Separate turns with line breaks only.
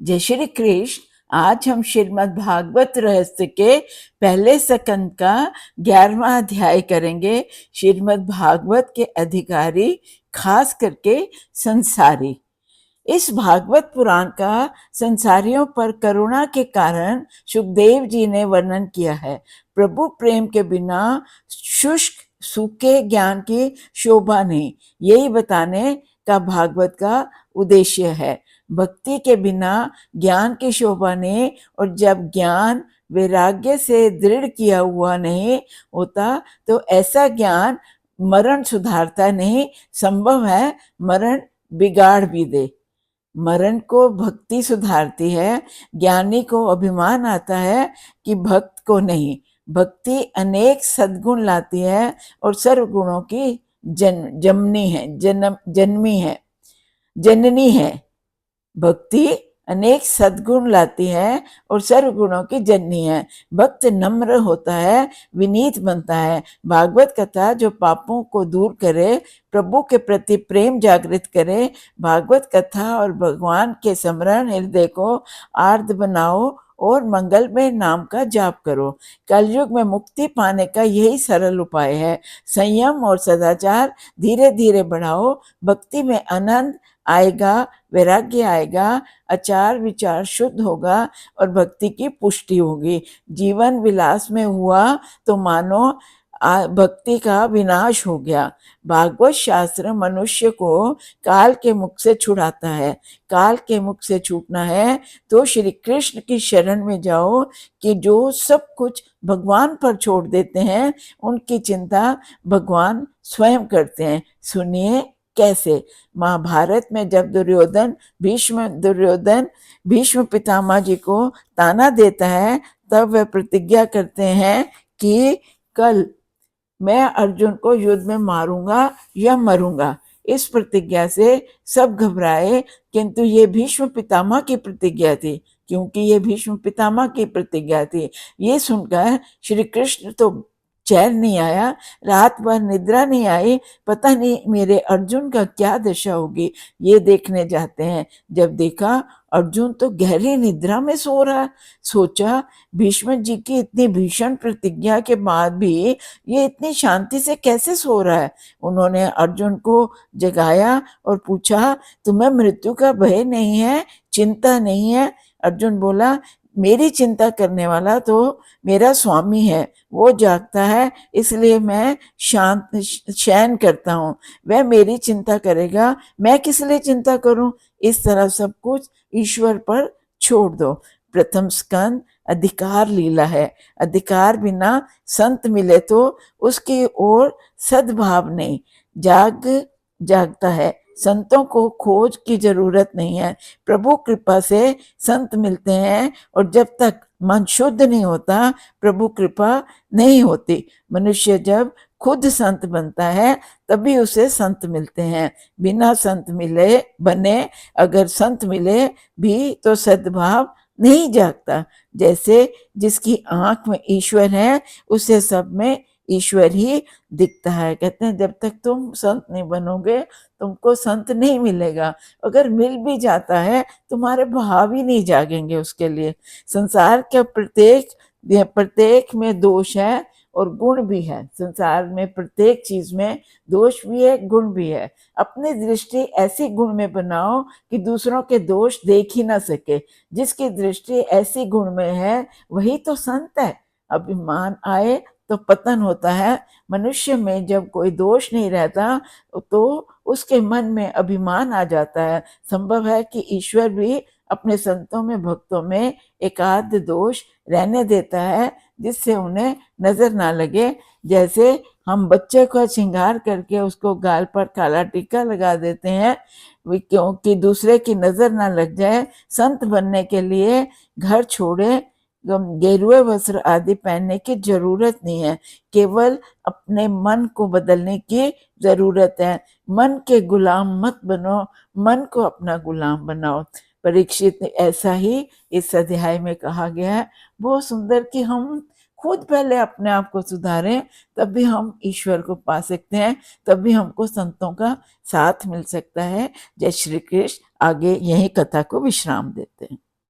जय श्री कृष्ण। आज हम श्रीमद् भागवत रहस्य के पहले स्कंद का 11वां अध्याय करेंगे। श्रीमद् भागवत के अधिकारी, खास करके संसारी। इस भागवत पुराण का संसारियों पर करुणा के कारण सुखदेव जी ने वर्णन किया है। प्रभु प्रेम के बिना शुष्क सूखे ज्ञान की शोभा नहीं, यही बताने का भागवत का उद्देश्य है। भक्ति के बिना ज्ञान की शोभा नहीं, और जब ज्ञान वैराग्य से दृढ़ किया हुआ नहीं होता तो ऐसा ज्ञान मरण सुधारता नहीं, संभव है मरण बिगाड़ भी दे। मरण को भक्ति सुधारती है। ज्ञानी को अभिमान आता है कि भक्त को नहीं। भक्ति अनेक सद्गुण लाती है और सर्व गुणों की जननी है। भक्ति अनेक सद्गुण लाती है और सर्व गुणों की जननी है। भक्त नम्र होता है, विनीत बनता है। भागवत कथा जो पापों को दूर करे, प्रभु के प्रति प्रेम जागृत करे, भागवत कथा और भगवान के स्मरण हृदय को आर्द्र बनाओ और मंगलमय नाम का जाप करो। कलयुग में मुक्ति पाने का यही सरल उपाय है। संयम और सदाचार धीरे धीरे बढ़ाओ। भक्ति में आनंद आएगा, वैराग्य आएगा, आचार विचार शुद्ध होगा और भक्ति की पुष्टि होगी। जीवन विलास में हुआ तो मानो भक्ति का विनाश हो गया। भागवत शास्त्र मनुष्य को काल के मुख से छुड़ाता है। काल के मुख से छूटना है तो श्री कृष्ण की शरण में जाओ, कि जो सब कुछ भगवान पर छोड़ देते हैं, उनकी चिंता भगवान स्वयं करते हैं। सुनिए कैसे। महाभारत में जब दुर्योधन भीष्म पितामह जी को ताना देता है, तब वह प्रतिज्ञा करते हैं कि कल मैं अर्जुन को युद्ध में मारूंगा या मरूंगा। इस प्रतिज्ञा से सब घबराए, किंतु ये भीष्म पितामह की प्रतिज्ञा थी, क्योंकि ये भीष्म पितामह की प्रतिज्ञा थी। ये सुनकर श्री कृष्ण तो चैन नहीं आया, रात भर निद्रा नहीं आई। पता नहीं मेरे अर्जुन का क्या दशा होगी, ये देखने जाते हैं। जब देखा अर्जुन तो गहरी निद्रा में सो रहा। सोचा भीष्म जी की इतनी भीषण प्रतिज्ञा के बाद भी ये इतनी शांति से कैसे सो रहा है। उन्होंने अर्जुन को जगाया और पूछा, तुम्हें मृत्यु का भय नहीं है, चिंता नहीं है? अर्जुन बोला, मेरी चिंता करने वाला तो मेरा स्वामी है, वो जागता है, इसलिए मैं शयन करता हूँ। वह मेरी चिंता करेगा, मैं किस लिए चिंता करूं? इस तरह सब कुछ ईश्वर पर छोड़ दो। प्रथम स्कंद अधिकार लीला है। अधिकार बिना संत मिले तो उसकी ओर सद्भाव नहीं। जागता है। संतों को खोज की जरूरत नहीं है। प्रभु कृपा से संत मिलते हैं, और जब तक मन शुद्ध नहीं होता प्रभु कृपा नहीं होती। मनुष्य जब खुद संत बनता है तभी उसे संत मिलते हैं। बिना संत मिले बने अगर संत मिले भी तो सद्भाव नहीं जागता। जैसे जिसकी आंख में ईश्वर है, उसे सब में ईश्वर ही दिखता है। कहते हैं जब तक तुम संत नहीं बनोगे तुमको संत नहीं मिलेगा। अगर मिल भी जाता है तुम्हारे भाव ही नहीं जागेंगे उसके लिए। संसार के प्रत्येक में दोष है और गुण भी है। संसार में प्रत्येक चीज में दोष भी है, गुण भी है। अपनी दृष्टि ऐसी गुण में बनाओ कि दूसरों के दोष देख ही ना सके। जिसकी दृष्टि ऐसी गुण में है वही तो संत है। अभिमान आए तो पतन होता है। मनुष्य में जब कोई दोष नहीं रहता तो उसके मन में अभिमान आ जाता है। संभव है कि ईश्वर भी अपने संतों में, भक्तों में एकाध दोष रहने देता है, जिससे उन्हें नजर ना लगे। जैसे हम बच्चे को श्रृंगार करके उसको गाल पर काला टीका लगा देते हैं, क्योंकि दूसरे की नजर ना लग जाए। संत बनने के लिए घर छोड़े गेरुए वस्त्र आदि पहनने की जरूरत नहीं है। केवल अपने मन को बदलने की जरूरत है। मन के गुलाम मत बनो, मन को अपना गुलाम बनाओ। परीक्षित ऐसा ही इस अध्याय में कहा गया है। बहुत सुंदर कि हम खुद पहले अपने आप को सुधारें, तभी हम ईश्वर को पा सकते हैं, तभी हमको संतों का साथ मिल सकता है। जय श्री कृष्ण। आगे यही कथा को विश्राम देते हैं।